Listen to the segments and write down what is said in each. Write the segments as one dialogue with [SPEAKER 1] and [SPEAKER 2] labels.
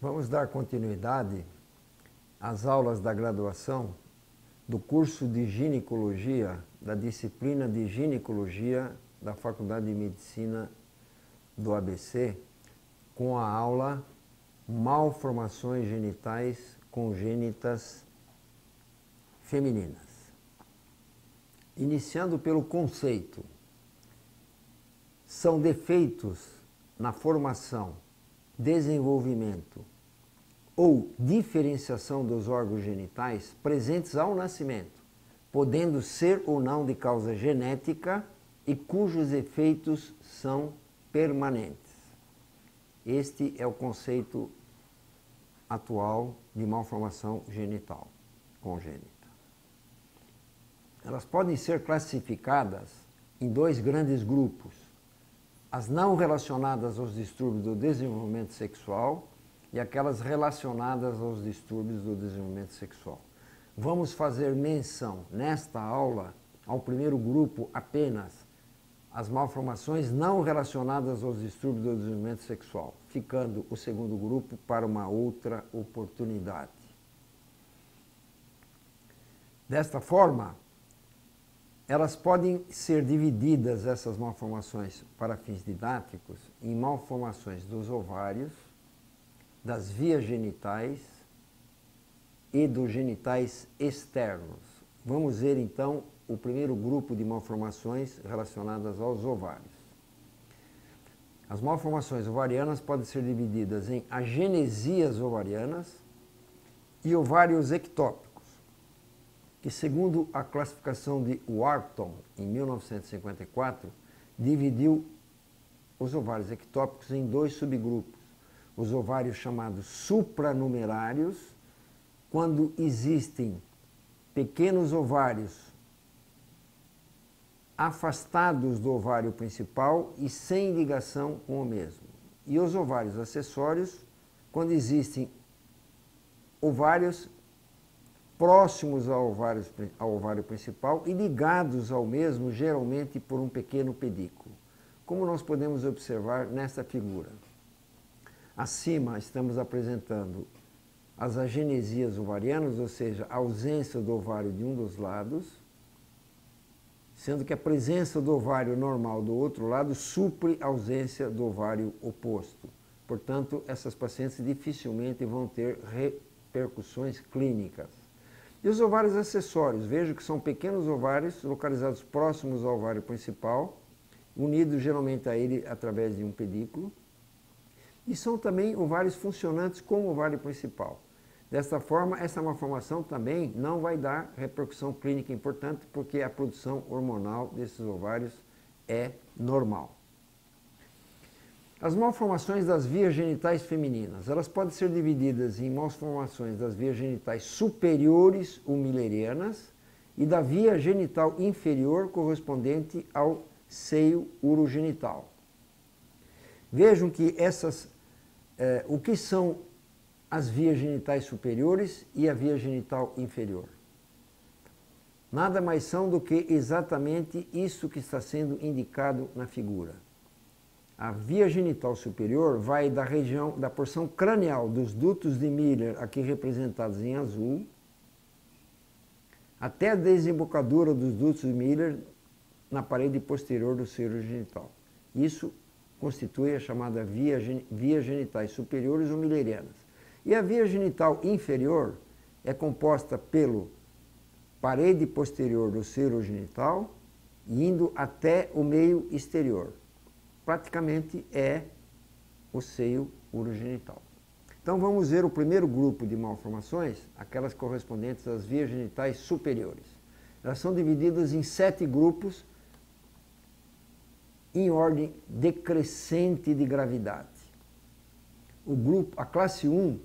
[SPEAKER 1] Vamos dar continuidade às aulas da graduação do curso de ginecologia, da disciplina de ginecologia da Faculdade de Medicina do ABC, com a aula Malformações genitais congênitas femininas. Iniciando pelo conceito, são defeitos na formação, desenvolvimento ou diferenciação dos órgãos genitais presentes ao nascimento, podendo ser ou não de causa genética e cujos efeitos são permanentes. Este é o conceito atual de malformação genital congênita. Elas podem ser classificadas em dois grandes grupos: as não relacionadas aos distúrbios do desenvolvimento sexual e aquelas relacionadas aos distúrbios do desenvolvimento sexual. Vamos fazer menção nesta aula ao primeiro grupo apenas, as malformações não relacionadas aos distúrbios do desenvolvimento sexual, ficando o segundo grupo para uma outra oportunidade. Desta forma, elas podem ser divididas, essas malformações, para fins didáticos, em malformações dos ovários, das vias genitais e dos genitais externos. Vamos ver então o primeiro grupo de malformações relacionadas aos ovários. As malformações ovarianas podem ser divididas em agenesias ovarianas e ovários ectópicos, que, segundo a classificação de Wharton, em 1954, dividiu os ovários ectópicos em dois subgrupos. Os ovários chamados supranumerários, quando existem pequenos ovários afastados do ovário principal e sem ligação com o mesmo. E os ovários acessórios, quando existem ovários próximos ao ovário principal e ligados ao mesmo, geralmente por um pequeno pedículo, como nós podemos observar nesta figura. Acima estamos apresentando as agenesias ovarianas, ou seja, a ausência do ovário de um dos lados, sendo que a presença do ovário normal do outro lado supre a ausência do ovário oposto. Portanto, essas pacientes dificilmente vão ter repercussões clínicas. E os ovários acessórios, vejo que são pequenos ovários localizados próximos ao ovário principal, unidos geralmente a ele através de um pedículo, e são também ovários funcionantes com o ovário principal. Desta forma, essa malformação também não vai dar repercussão clínica importante, porque a produção hormonal desses ovários é normal. As malformações das vias genitais femininas, elas podem ser divididas em malformações das vias genitais superiores ou müllerianas e da via genital inferior correspondente ao seio urogenital. Vejam que o que são as vias genitais superiores e a via genital inferior? Nada mais são do que exatamente isso que está sendo indicado na figura. A via genital superior vai da região, da porção cranial dos dutos de Miller, aqui representados em azul, até a desembocadura dos dutos de Miller na parede posterior do seio urogenital. Isso constitui a chamada via genitais superiores ou müllerianas. E a via genital inferior é composta pelo parede posterior do seio urogenital, indo até o meio exterior. Praticamente é o seio urogenital. Então vamos ver o primeiro grupo de malformações, aquelas correspondentes às vias genitais superiores. Elas são divididas em 7 grupos em ordem decrescente de gravidade. A classe 1,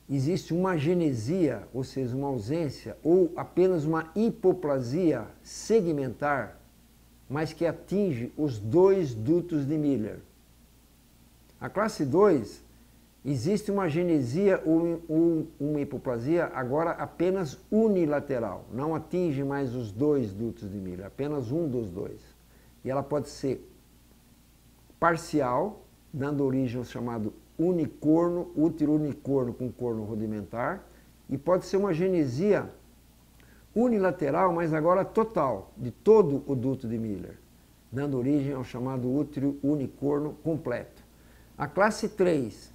[SPEAKER 1] existe uma agenesia, ou seja, uma ausência, ou apenas uma hipoplasia segmentar, mas que atinge os 2 dutos de Miller. A classe 2, existe uma agenesia ou uma hipoplasia agora apenas unilateral, não atinge mais os 2 dutos de Miller, apenas um dos 2. E ela pode ser parcial, dando origem ao chamado unicorno, útero unicorno com corno rudimentar, e pode ser uma genesia unilateral, mas agora total, de todo o duto de Miller, dando origem ao chamado útero unicorno completo. A classe 3,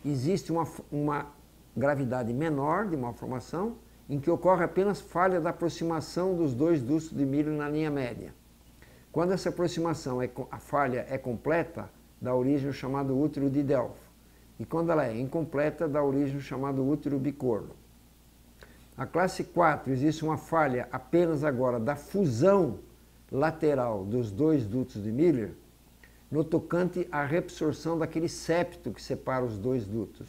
[SPEAKER 1] existe uma gravidade menor de malformação, em que ocorre apenas falha da aproximação dos dois dutos de Miller na linha média. Quando essa aproximação, a falha é completa, dá origem ao chamado útero de Delphi. E quando ela é incompleta, dá origem ao chamado útero bicorno. A classe 4, existe uma falha apenas agora da fusão lateral dos dois dutos de Miller, no tocante à reabsorção daquele septo que separa os dois dutos.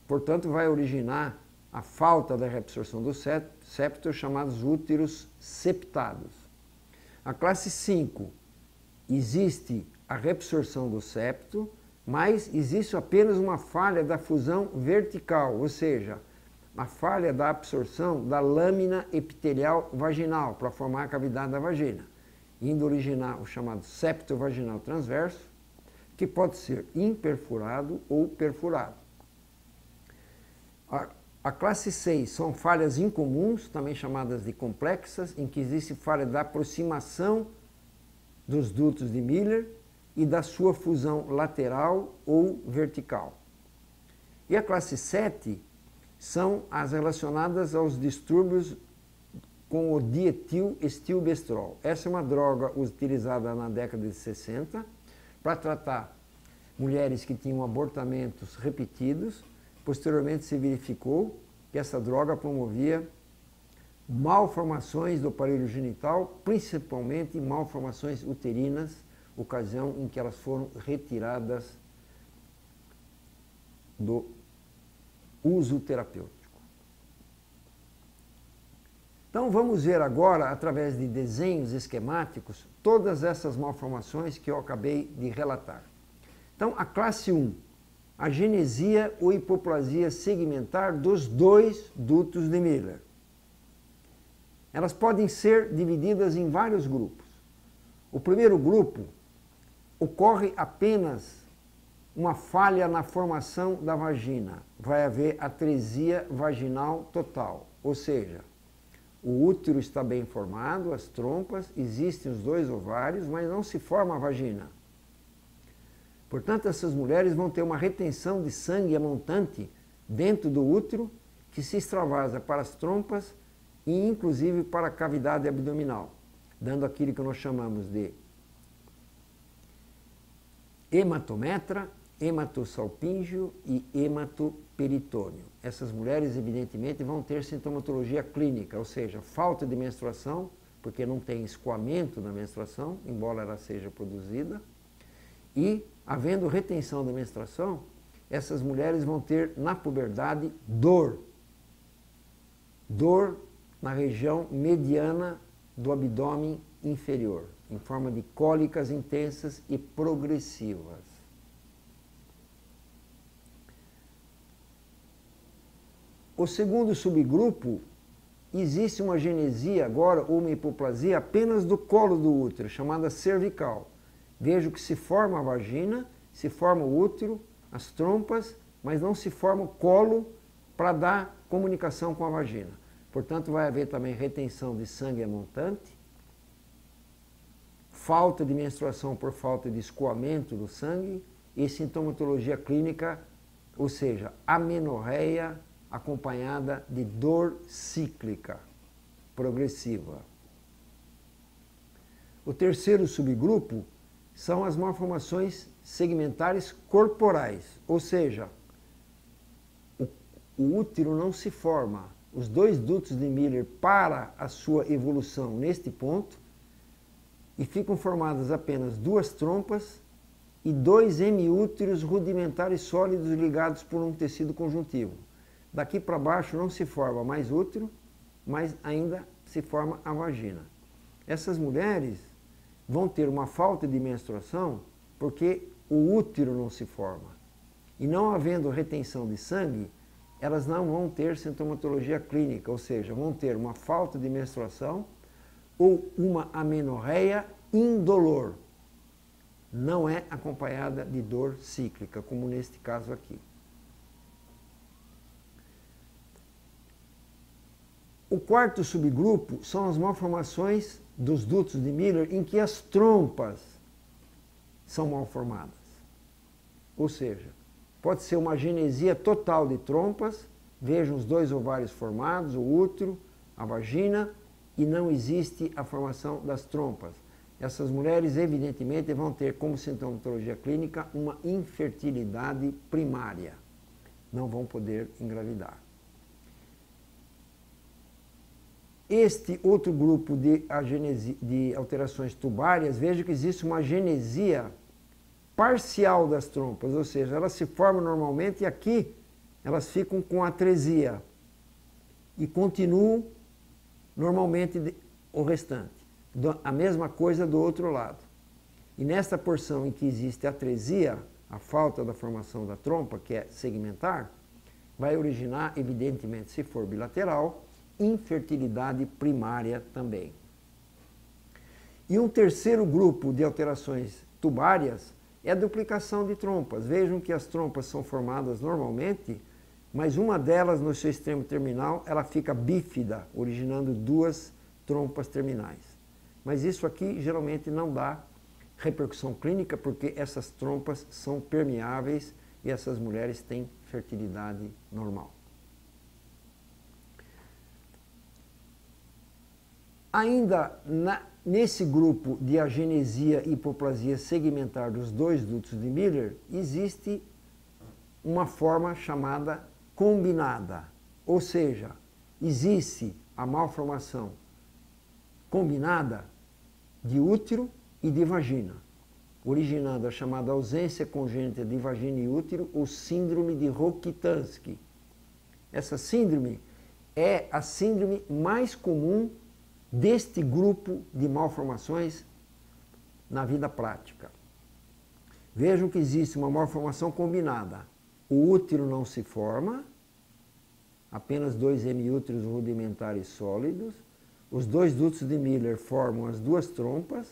[SPEAKER 1] Portanto, vai originar a falta da reabsorção do septo, chamados úteros septados. A classe 5, existe a reabsorção do septo, mas existe apenas uma falha da fusão vertical, ou seja, a falha da absorção da lâmina epitelial vaginal para formar a cavidade da vagina, indo originar o chamado septo vaginal transverso, que pode ser imperfurado ou perfurado. A classe 6 são falhas incomuns, também chamadas de complexas, em que existe falha da aproximação dos dutos de Miller e da sua fusão lateral ou vertical. E a classe 7 são as relacionadas aos distúrbios com o dietil-estilbestrol. Essa é uma droga utilizada na década de 60 para tratar mulheres que tinham abortamentos repetidos. Posteriormente se verificou que essa droga promovia malformações do aparelho genital, principalmente malformações uterinas, ocasião em que elas foram retiradas do uso terapêutico. Então vamos ver agora, através de desenhos esquemáticos, todas essas malformações que eu acabei de relatar. Então a classe 1, a genesia ou hipoplasia segmentar dos dois dutos de Miller. Elas podem ser divididas em vários grupos. O primeiro grupo ocorre apenas uma falha na formação da vagina. Vai haver atresia vaginal total, ou seja, o útero está bem formado, as trompas, existem os dois ovários, mas não se forma a vagina. Portanto, essas mulheres vão ter uma retenção de sangue montante dentro do útero que se extravasa para as trompas e inclusive para a cavidade abdominal, dando aquilo que nós chamamos de hematometra, hematossalpíngeo e hematoperitônio. Essas mulheres, evidentemente, vão ter sintomatologia clínica, ou seja, falta de menstruação, porque não tem escoamento na menstruação, embora ela seja produzida, e, havendo retenção da menstruação, essas mulheres vão ter, na puberdade, dor. Dor na região mediana do abdômen inferior, em forma de cólicas intensas e progressivas. O segundo subgrupo, existe uma genesia agora, ou uma hipoplasia, apenas do colo do útero, chamada cervical. Vejo que se forma a vagina, se forma o útero, as trompas, mas não se forma o colo para dar comunicação com a vagina. Portanto, vai haver também retenção de sangue montante, falta de menstruação por falta de escoamento do sangue e sintomatologia clínica, ou seja, amenorreia acompanhada de dor cíclica progressiva. O terceiro subgrupo são as malformações segmentares corporais, ou seja, o útero não se forma. Os dois dutos de Miller para a sua evolução neste ponto e ficam formadas apenas duas trompas e dois hemiúteros rudimentares sólidos ligados por um tecido conjuntivo. Daqui para baixo não se forma mais útero, mas ainda se forma a vagina. Essas mulheres vão ter uma falta de menstruação porque o útero não se forma. E não havendo retenção de sangue, elas não vão ter sintomatologia clínica, ou seja, vão ter uma falta de menstruação ou uma amenorreia indolor. não é acompanhada de dor cíclica, como neste caso aqui. O quarto subgrupo são as malformações dos dutos de Miller em que as trompas são mal formadas. Ou seja, pode ser uma agenesia total de trompas, vejam os dois ovários formados, o útero, a vagina, e não existe a formação das trompas. Essas mulheres, evidentemente, vão ter como sintomatologia clínica uma infertilidade primária. Não vão poder engravidar. Este outro grupo de alterações tubárias, veja que existe uma agenesia parcial das trompas, ou seja, elas se formam normalmente e aqui elas ficam com atresia e continuam normalmente o restante. A mesma coisa do outro lado. E nesta porção em que existe atresia, a falta da formação da trompa, que é segmentar, vai originar, evidentemente, se for bilateral, infertilidade primária também. E um terceiro grupo de alterações tubárias é a duplicação de trompas. Vejam que as trompas são formadas normalmente, mas uma delas, no seu extremo terminal, ela fica bífida, originando duas trompas terminais. Mas isso aqui geralmente não dá repercussão clínica, porque essas trompas são permeáveis e essas mulheres têm fertilidade normal. Ainda nesse grupo de agenesia e hipoplasia segmentar dos dois dutos de Miller, existe uma forma chamada combinada, ou seja, existe a malformação combinada de útero e de vagina, originando a chamada ausência congênita de vagina e útero, ou síndrome de Rokitansky. Essa síndrome é a síndrome mais comum deste grupo de malformações na vida prática. Vejam que existe uma malformação combinada. O útero não se forma, apenas 2 hemiúteros rudimentares sólidos. Os dois dutos de Miller formam as duas trompas,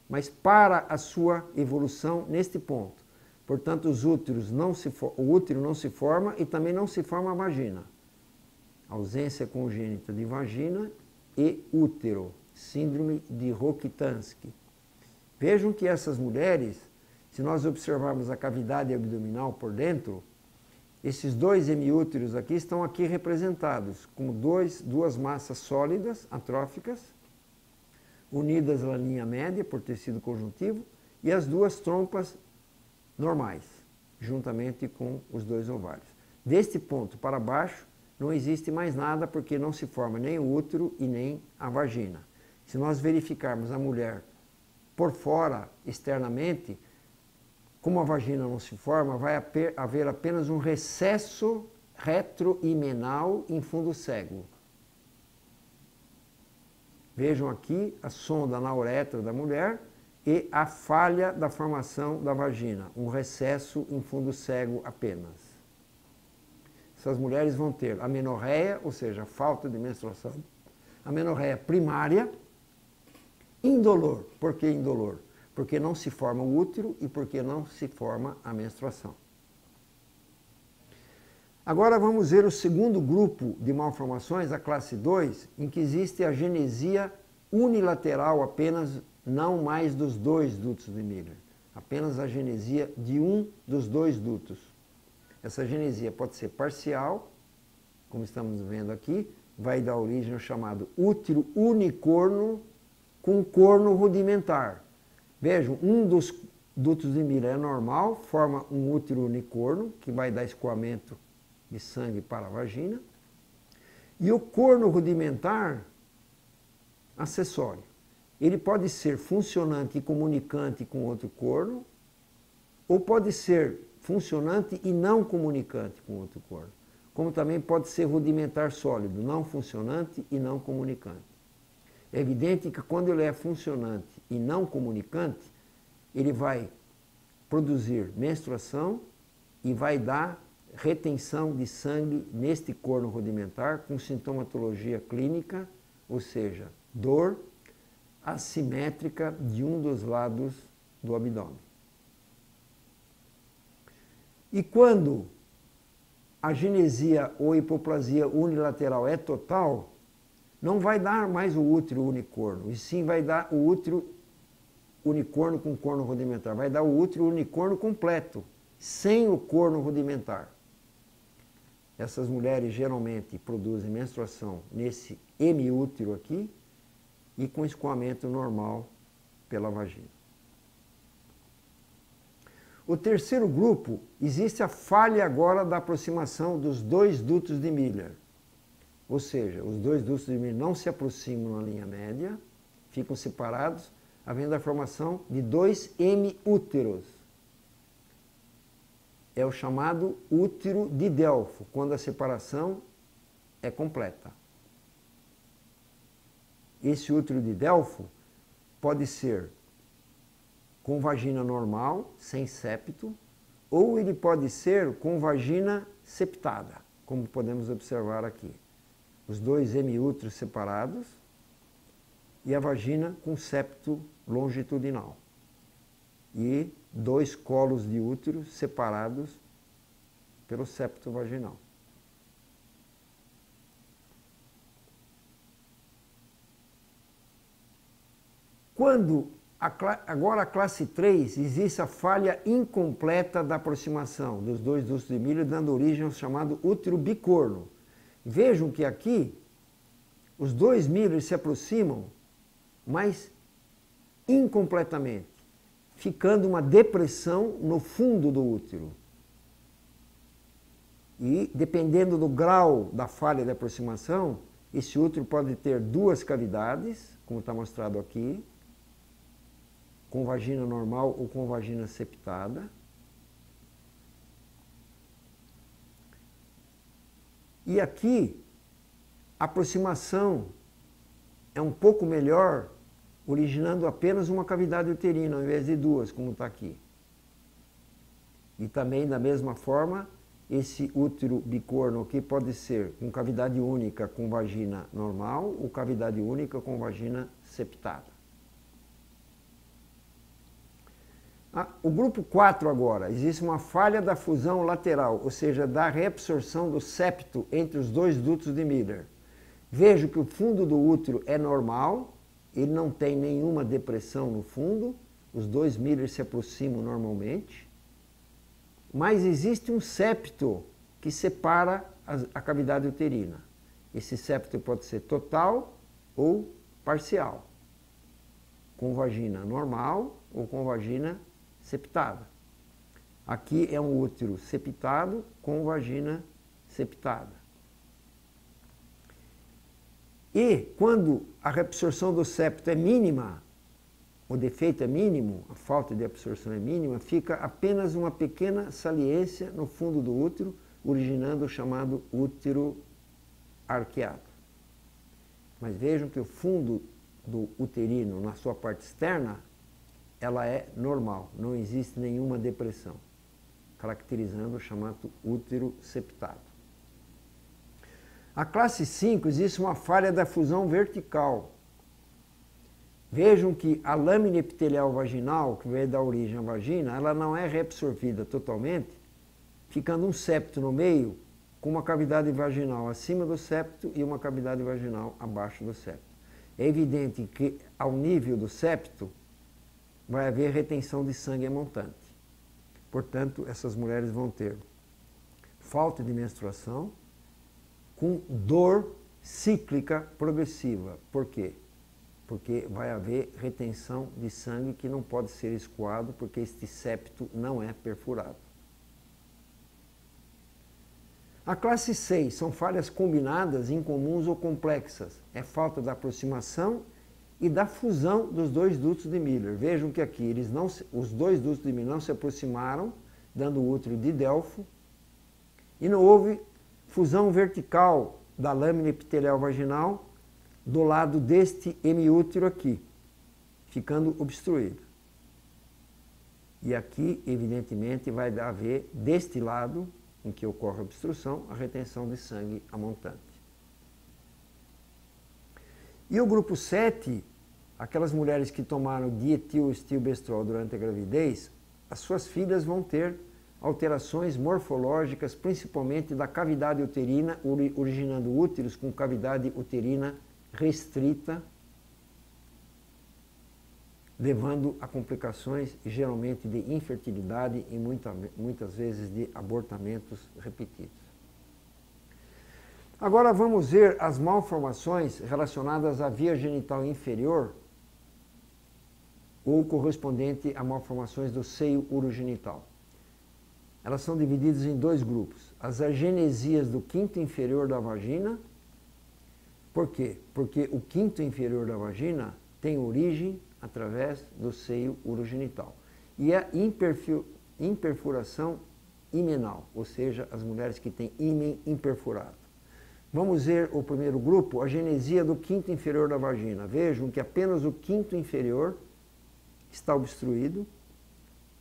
[SPEAKER 1] mas para a sua evolução neste ponto. Portanto, o útero não se forma e também não se forma a vagina. Ausência congênita de vagina e útero, síndrome de Rokitansky. Vejam que essas mulheres, se nós observarmos a cavidade abdominal por dentro, esses 2 hemiúteros aqui estão aqui representados como duas massas sólidas, atróficas, unidas na linha média por tecido conjuntivo, e as duas trompas normais, juntamente com os dois ovários. Deste ponto para baixo, não existe mais nada, porque não se forma nem o útero e nem a vagina. Se nós verificarmos a mulher por fora, externamente, como a vagina não se forma, vai haver apenas um recesso retroimenal em fundo cego. Vejam aqui a sonda na uretra da mulher e a falha da formação da vagina, um recesso em fundo cego apenas. Essas mulheres vão ter amenorreia, ou seja, falta de menstruação, amenorreia primária, indolor. Por que indolor? Porque não se forma o útero e porque não se forma a menstruação. Agora vamos ver o segundo grupo de malformações, a classe 2, em que existe a agenesia unilateral apenas, não mais dos dois dutos de Miller, apenas a agenesia de um dos dois dutos. Essa agenesia pode ser parcial, como estamos vendo aqui, vai dar origem ao chamado útero unicorno com corno rudimentar. Vejam, um dos dutos de Miller é normal, forma um útero unicorno, que vai dar escoamento de sangue para a vagina, e o corno rudimentar, acessório. Ele pode ser funcionante e comunicante com outro corno, ou pode ser funcionante e não comunicante com outro corno. Como também pode ser rudimentar sólido, não funcionante e não comunicante. É evidente que quando ele é funcionante e não comunicante, ele vai produzir menstruação e vai dar retenção de sangue neste corno rudimentar com sintomatologia clínica, ou seja, dor assimétrica de um dos lados do abdômen. E quando a ginesia ou hipoplasia unilateral é total, não vai dar mais o útero unicorno, e sim vai dar o útero unicorno com corno rudimentar. Vai dar o útero unicorno completo, sem o corno rudimentar. Essas mulheres geralmente produzem menstruação nesse hemiútero aqui e com escoamento normal pela vagina. O terceiro grupo, existe a falha agora da aproximação dos dois dutos de Miller. Ou seja, os dois dutos de Miller não se aproximam na linha média, ficam separados, havendo a formação de dois hemiúteros. É o chamado útero de Delfo, quando a separação é completa. Esse útero de Delfo pode ser com vagina normal, sem septo, ou ele pode ser com vagina septada, como podemos observar aqui. Os dois hemiúteros separados e a vagina com septo longitudinal. E dois colos de útero separados pelo septo vaginal. Quando agora a classe 3, existe a falha incompleta da aproximação dos dois dutos de Miller, dando origem ao chamado útero bicorno. Vejam que aqui os dois Miller se aproximam, mas incompletamente, ficando uma depressão no fundo do útero. E, dependendo do grau da falha de aproximação, esse útero pode ter duas cavidades, como está mostrado aqui, com vagina normal ou com vagina septada. E aqui, a aproximação é um pouco melhor, originando apenas uma cavidade uterina, ao invés de duas, como está aqui. E também, da mesma forma, esse útero bicorno aqui pode ser com cavidade única com vagina normal ou cavidade única com vagina septada. O grupo 4 agora, existe uma falha da fusão lateral, ou seja, da reabsorção do septo entre os dois dutos de Miller. Vejo que o fundo do útero é normal, ele não tem nenhuma depressão no fundo, os dois Miller se aproximam normalmente, mas existe um septo que separa a cavidade uterina. Esse septo pode ser total ou parcial, com vagina normal ou com vagina septada. Aqui é um útero septado com vagina septada. E quando a reabsorção do septo é mínima, o defeito é mínimo, a falta de absorção é mínima, fica apenas uma pequena saliência no fundo do útero, originando o chamado útero arqueado. Mas vejam que o fundo do uterino, na sua parte externa, ela é normal, não existe nenhuma depressão, caracterizando o chamado útero septado. A classe 5, existe uma falha da fusão vertical. Vejam que a lâmina epitelial vaginal, que vai dar origem à vagina, ela não é reabsorvida totalmente, ficando um septo no meio, com uma cavidade vaginal acima do septo e uma cavidade vaginal abaixo do septo. É evidente que, ao nível do septo, vai haver retenção de sangue montante. Portanto, essas mulheres vão ter falta de menstruação com dor cíclica progressiva. Por quê? Porque vai haver retenção de sangue que não pode ser escoado porque este septo não é perfurado. A classe 6 são falhas combinadas, incomuns ou complexas. É falta da aproximação e da fusão dos dois dutos de Miller. Vejam que aqui os dois dutos de Miller não se aproximaram, dando o útero de Delfo, e não houve fusão vertical da lâmina epitelial vaginal do lado deste hemiútero aqui, ficando obstruído. E aqui, evidentemente, vai haver, deste lado em que ocorre a obstrução, a retenção de sangue amontante. E o grupo 7, aquelas mulheres que tomaram dietil-estilbestrol durante a gravidez, as suas filhas vão ter alterações morfológicas, principalmente da cavidade uterina, originando úteros com cavidade uterina restrita, levando a complicações, geralmente de infertilidade e muitas vezes de abortamentos repetidos. Agora vamos ver as malformações relacionadas à via genital inferior ou correspondente a malformações do seio urogenital. Elas são divididas em dois grupos. As agenesias do quinto inferior da vagina. Por quê? Porque o quinto inferior da vagina tem origem através do seio urogenital. E a imperfuração himenal, ou seja, as mulheres que têm ímen imperfurado. Vamos ver o primeiro grupo, a agenesia do quinto inferior da vagina. Vejam que apenas o quinto inferior está obstruído,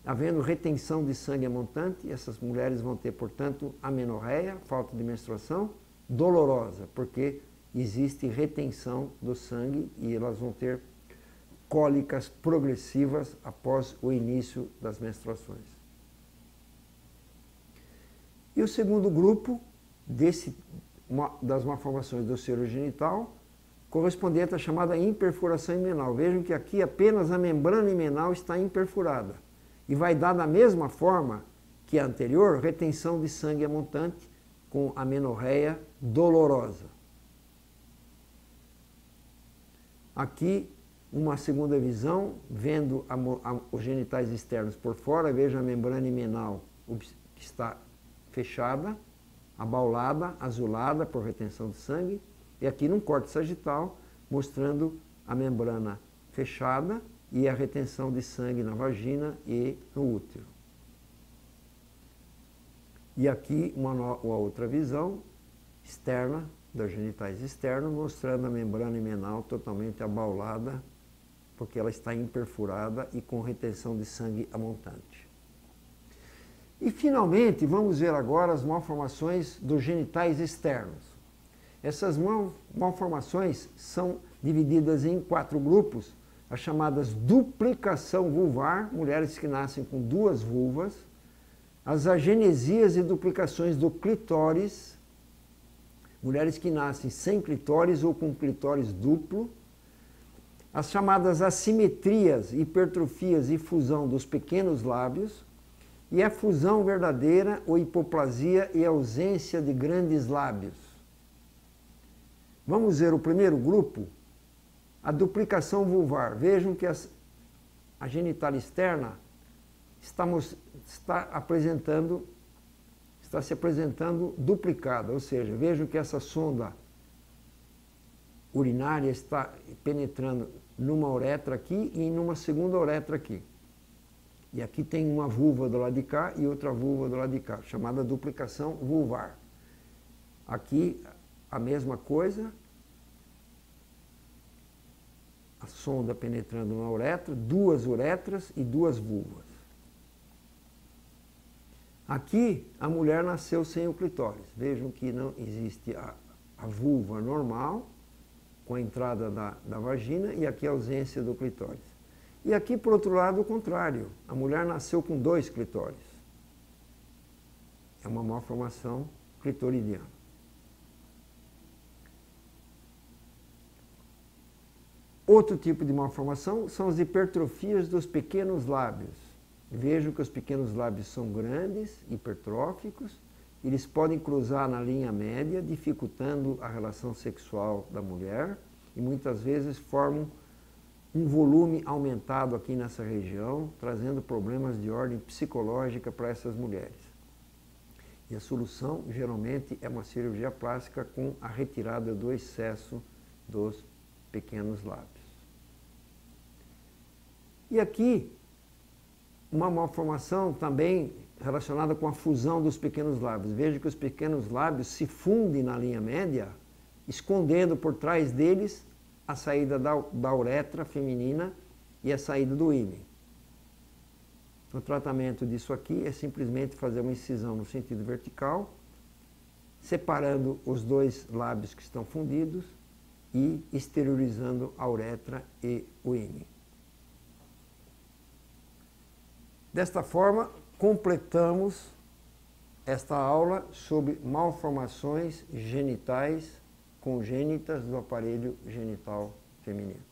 [SPEAKER 1] havendo retenção de sangue montante. Essas mulheres vão ter, portanto, amenorreia, falta de menstruação, dolorosa, porque existe retenção do sangue e elas vão ter cólicas progressivas após o início das menstruações. E o segundo grupo das malformações do seio urogenital, correspondente à chamada imperfuração himenal. Vejam que aqui apenas a membrana himenal está imperfurada e vai dar da mesma forma que a anterior, retenção de sangue montante com amenorreia dolorosa. Aqui uma segunda visão, vendo os genitais externos por fora, veja a membrana himenal que está fechada, abaulada, azulada por retenção de sangue, e aqui num corte sagital, mostrando a membrana fechada e a retenção de sangue na vagina e no útero. E aqui uma outra visão externa, dos genitais externos, mostrando a membrana himenal totalmente abaulada, porque ela está imperfurada e com retenção de sangue montante. E, finalmente, vamos ver agora as malformações dos genitais externos. Essas malformações são divididas em 4 grupos, as chamadas duplicação vulvar, mulheres que nascem com 2 vulvas, as agenesias e duplicações do clitóris, mulheres que nascem sem clitóris ou com clitóris duplo, as chamadas assimetrias, hipertrofias e fusão dos pequenos lábios, e a fusão verdadeira ou hipoplasia e ausência de grandes lábios. Vamos ver o primeiro grupo, a duplicação vulvar. Vejam que a genital externa está se apresentando duplicada, ou seja, vejam que essa sonda urinária está penetrando numa uretra aqui e numa segunda uretra aqui. E aqui tem uma vulva do lado de cá e outra vulva do lado de cá, chamada duplicação vulvar. Aqui a mesma coisa, a sonda penetrando na uretra, 2 uretras e 2 vulvas. Aqui a mulher nasceu sem o clitóris. Vejam que não existe a vulva normal, com a entrada da vagina, e aqui a ausência do clitóris. E aqui, por outro lado, o contrário. A mulher nasceu com 2 clitóris. É uma malformação clitoridiana. Outro tipo de malformação são as hipertrofias dos pequenos lábios. Vejam que os pequenos lábios são grandes, hipertróficos, eles podem cruzar na linha média, dificultando a relação sexual da mulher e muitas vezes formam um volume aumentado aqui nessa região, trazendo problemas de ordem psicológica para essas mulheres. E a solução, geralmente, é uma cirurgia plástica com a retirada do excesso dos pequenos lábios. E aqui, uma malformação também relacionada com a fusão dos pequenos lábios. Veja que os pequenos lábios se fundem na linha média, escondendo por trás deles a saída da uretra feminina e a saída do ímen. O tratamento disso aqui é simplesmente fazer uma incisão no sentido vertical, separando os 2 lábios que estão fundidos e exteriorizando a uretra e o ímen. Desta forma, completamos esta aula sobre malformações genitais congênitas do aparelho genital feminino.